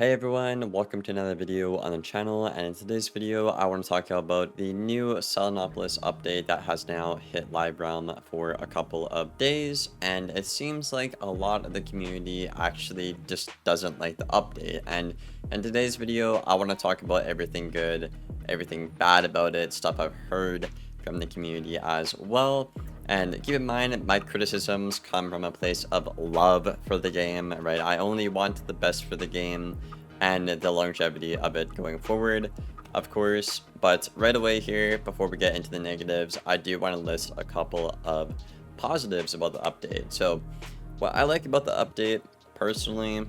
Hey everyone, welcome to another video on the channel, and in today's video I want to talk about the new Selenopolis update that has now hit live realm for a couple of days, and it seems like a lot of the community actually just doesn't like the update. And in today's video I want to talk about everything good, everything bad about it, stuff I've heard from the community as well. And keep in mind, my criticisms come from a place of love for the game, right? I only want the best for the game and the longevity of it going forward, of course. But right away here, before we get into the negatives, I do want to list a couple of positives about the update. So what I like about the update, personally,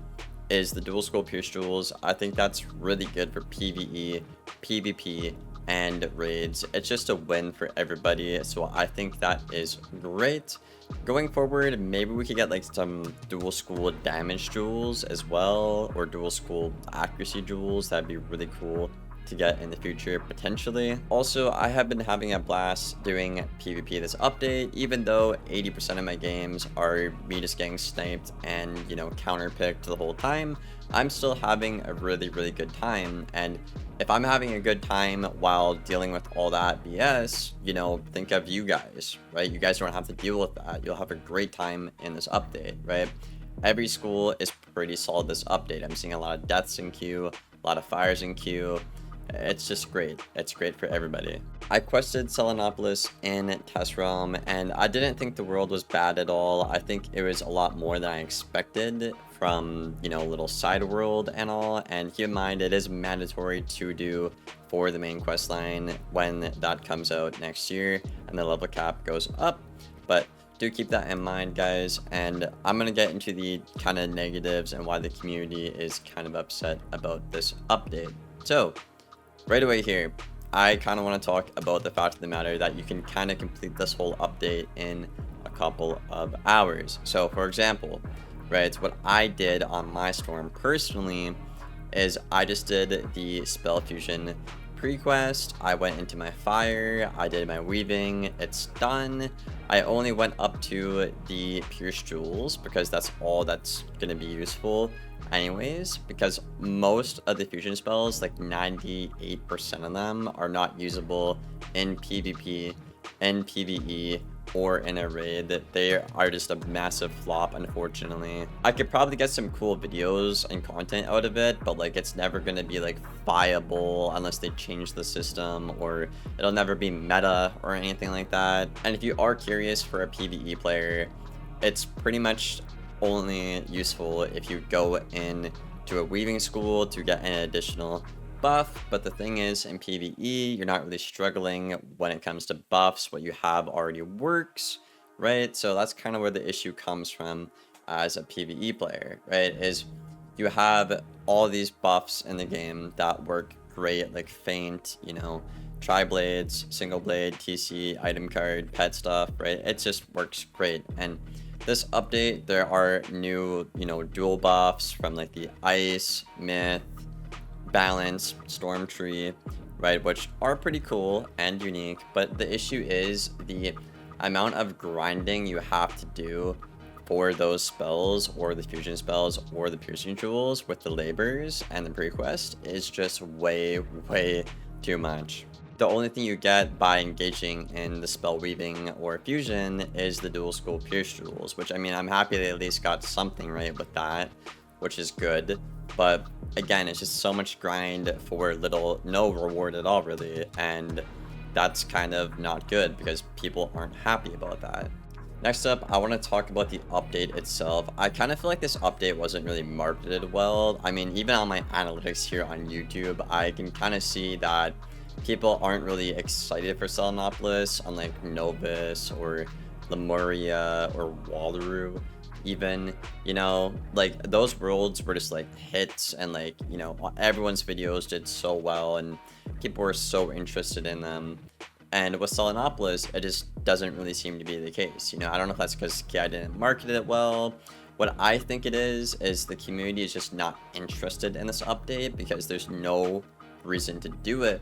is the dual school pierce duels. I think that's really good for PvE, PvP, and raids. It's just a win for everybody, so I think that is great. Going forward, maybe we could get like some dual school damage duels as well, or dual school accuracy duels. That'd be really cool to get in the future, potentially. Also, I have been having a blast doing PvP this update, even though 80% of my games are me just getting sniped and, you know, counterpicked the whole time. I'm still having a really good time, and if I'm having a good time while dealing with all that BS, you know, think of you guys, right? You guys don't have to deal with that. You'll have a great time in this update, right? Every school is pretty solid this update. I'm seeing a lot of deaths in queue, a lot of fires in queue. It's just great. It's great for everybody. I quested Selenopolis in Test Realm, and I didn't think the world was bad at all. I think it was a lot more than I expected from, you know, little side world and all. And keep in mind, it is mandatory to do for the main quest line when that comes out next year and the level cap goes up. But do keep that in mind, guys. And I'm gonna get into the kind of negatives and why the community is kind of upset about this update. So right away here, I kind of want to talk about the fact of the matter that you can kind of complete this whole update in a couple of hours. So for example, right, what I did on my storm personally is I just did the spell fusion pre-quest. I went into my fire, I did my weaving, it's done. I only went up to the pierce jewels because that's all that's gonna be useful anyways, because most of the fusion spells, like 98% of them, are not usable in PvP, in PvE, or in a raid. That they are just a massive flop, unfortunately. I could probably get some cool videos and content out of it, but like it's never gonna be like viable unless they change the system, or it'll never be meta or anything like that. And if you are curious for a PvE player, it's pretty much only useful if you go in to a weaving school to get an additional buff. But the thing is, in PvE, you're not really struggling when it comes to buffs. What you have already works, right? So that's kind of where the issue comes from as a PvE player, right? Is you have all these buffs in the game that work great, like feint, you know, tri-blades, single blade, TC, item card, pet stuff, right? It just works great. And this update, there are new, you know, dual buffs from like the ice, myth, balance, storm tree, right, which are pretty cool and unique. But the issue is the amount of grinding you have to do for those spells, or the fusion spells, or the piercing jewels with the labors and the pre-quest is just way too much. The only thing you get by engaging in the spell weaving or fusion is the dual school pierce jewels, which, I mean, I'm happy they at least got something right with that, which is good. But again, it's just so much grind for no reward at all, really, and that's kind of not good because people aren't happy about that. Next up, I want to talk about the update itself. I kind of feel like this update wasn't really marketed well. I mean, even on my analytics here on YouTube, I can kind of see that people aren't really excited for Selenopolis, unlike Novus or Lemuria or Wallaroo even. You know, like those worlds were just like hits, and like, you know, everyone's videos did so well and people were so interested in them. And with Selenopolis, it just doesn't really seem to be the case. You know, I don't know if that's because KI didn't market it well. What I think it is the community is just not interested in this update because there's no reason to do it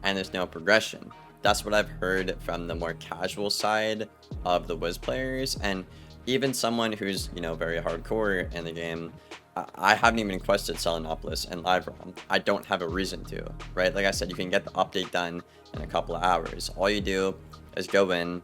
and there's no progression. That's what I've heard from the more casual side of the Wiz players, and even someone who's, you know, very hardcore in the game I haven't even quested Selenopolis and LiveROM. I don't have a reason to, right? Like I said, you can get the update done in a couple of hours. All you do is go in,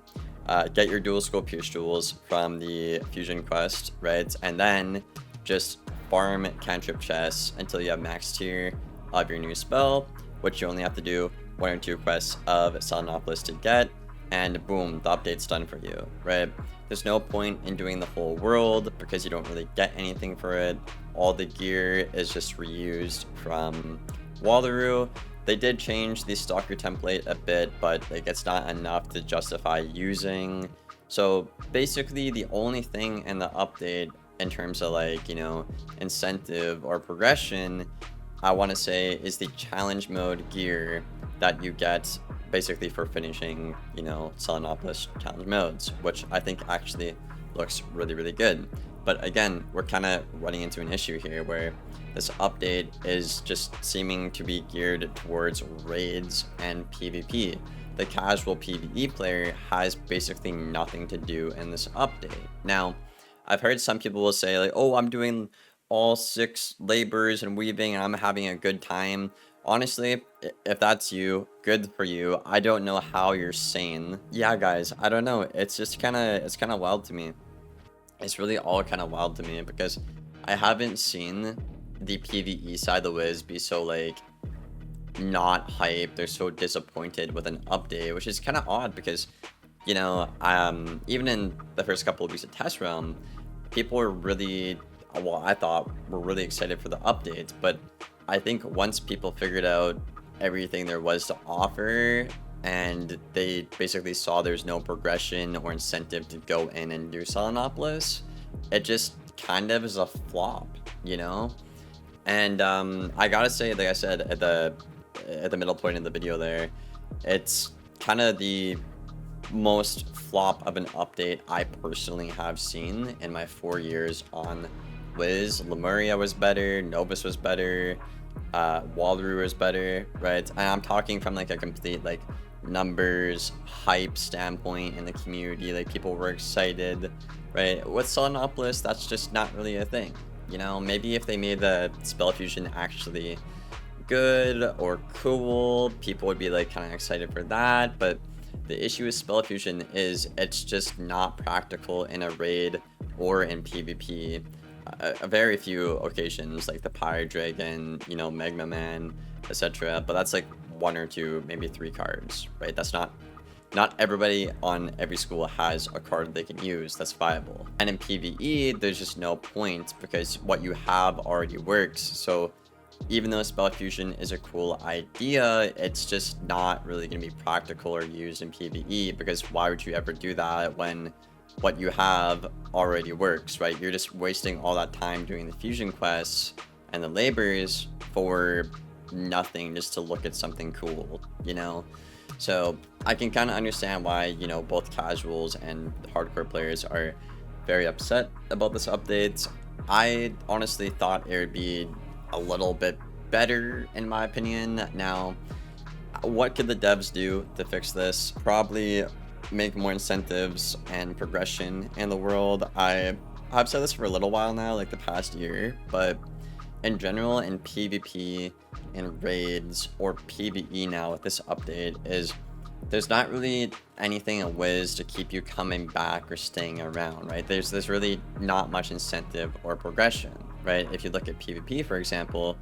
get your dual scope pierce jewels from the fusion quest, right? And then just farm cantrip chests until you have max tier of your new spell, which you only have to do 1 or 2 quests of Selenopolis to get, and boom, the update's done for you, right? There's no point in doing the whole world because you don't really get anything for it. All the gear is just reused from Wallaroo. They did change the stalker template a bit, but like it's not enough to justify using. So basically the only thing in the update in terms of like, you know, incentive or progression, I want to say, is the challenge mode gear that you get basically for finishing, you know, Selenopolis challenge modes, which I think actually looks really, really good. But again, we're kind of running into an issue here where this update is just seeming to be geared towards raids and PvP. The casual PvE player has basically nothing to do in this update. Now, I've heard some people will say like, oh, I'm doing all 6 labors and weaving and I'm having a good time. Honestly, if that's you, good for you. I don't know how you're sane. Yeah, guys, I don't know. It's just it's kind of wild to me. It's really all kind of wild to me because I haven't seen the PvE side of the Wiz be so like not hyped. They're so disappointed with an update, which is kind of odd because, you know, even in the first couple of weeks of test realm, people were really, well, I thought were really excited for the updates, but I think once people figured out everything there was to offer and they basically saw there's no progression or incentive to go in and do Selenopolis, it just kind of is a flop, you know? And I gotta say, like I said at the middle point in the video there, it's kind of the most flop of an update I personally have seen in my 4 years on Wiz. Lemuria was better, Novus was better, Wallaroo was better, right? And I'm talking from like a complete like numbers hype standpoint in the community. Like people were excited, right? With Selenopolis, that's just not really a thing, you know? Maybe if they made the spell fusion actually good or cool, people would be like kind of excited for that. But the issue with spell fusion is it's just not practical in a raid or in PvP. A very few occasions, like the Pyre Dragon, you know, Magma Man, etc. But that's like 1 or 2, maybe 3 cards, right? That's not everybody on every school has a card they can use that's viable. And in PvE, there's just no point because what you have already works. So even though spell fusion is a cool idea, it's just not really going to be practical or used in PvE, because why would you ever do that when what you have already works, right? You're just wasting all that time doing the fusion quests and the labors for nothing, just to look at something cool, you know? So I can kind of understand why, you know, both casuals and hardcore players are very upset about this update. I honestly thought it would be a little bit better, in my opinion. Now, what could the devs do to fix this? Probably make more incentives and progression in the world. I've said this for a little while now, like the past year, but in general, in PvP, in raids, or PvE now with this update, is there's not really anything in Wiz to keep you coming back or staying around, right? There's really not much incentive or progression, right? If you look at PvP, for example,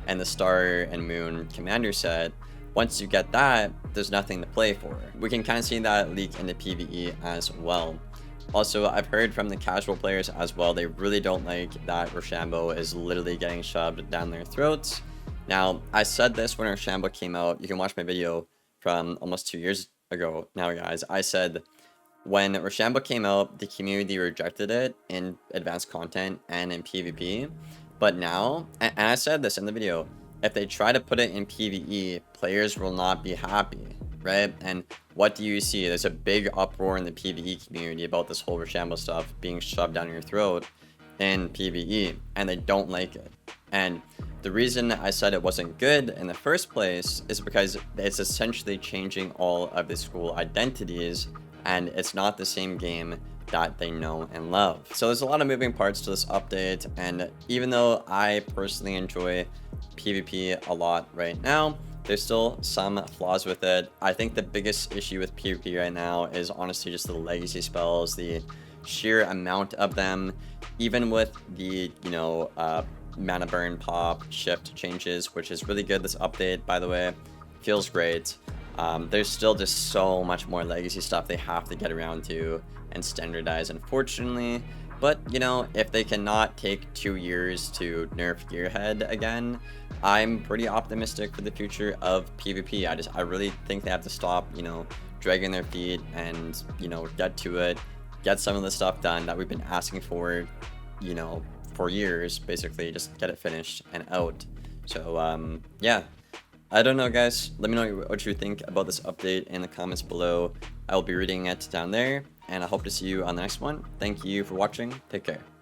and the Star and Moon Commander set, once you get that, there's nothing to play for. We can kind of see that leak into PvE as well. Also, I've heard from the casual players as well, they really don't like that Rochambeau is literally getting shoved down their throats. Now, I said this when Rochambeau came out. You can watch my video from almost 2 years ago now, guys. I said when Rochambeau came out, the community rejected it in advanced content and in PvP. But now, and I said this in the video, if they try to put it in PvE, players will not be happy, right? And what do you see? There's a big uproar in the PvE community about this whole Rochambeau stuff being shoved down your throat in PvE, and they don't like it. And the reason I said it wasn't good in the first place is because it's essentially changing all of the school identities, and it's not the same game that they know and love. So there's a lot of moving parts to this update, and even though I personally enjoy PvP a lot right now, there's still some flaws with it. I think the biggest issue with PvP right now is honestly just the legacy spells, the sheer amount of them. Even with the, mana burn pop shift changes, which is really good this update, by the way, feels great. There's still just so much more legacy stuff they have to get around to and standardize, unfortunately. But, if they cannot take 2 years to nerf Gearhead again, I'm pretty optimistic for the future of PvP. I really think they have to stop, dragging their feet and, get to it, get some of the stuff done that we've been asking for, for years, basically. Just get it finished and out. So, yeah. I don't know, guys. Let me know what you think about this update in the comments below. I will be reading it down there, and I hope to see you on the next one. Thank you for watching. Take care.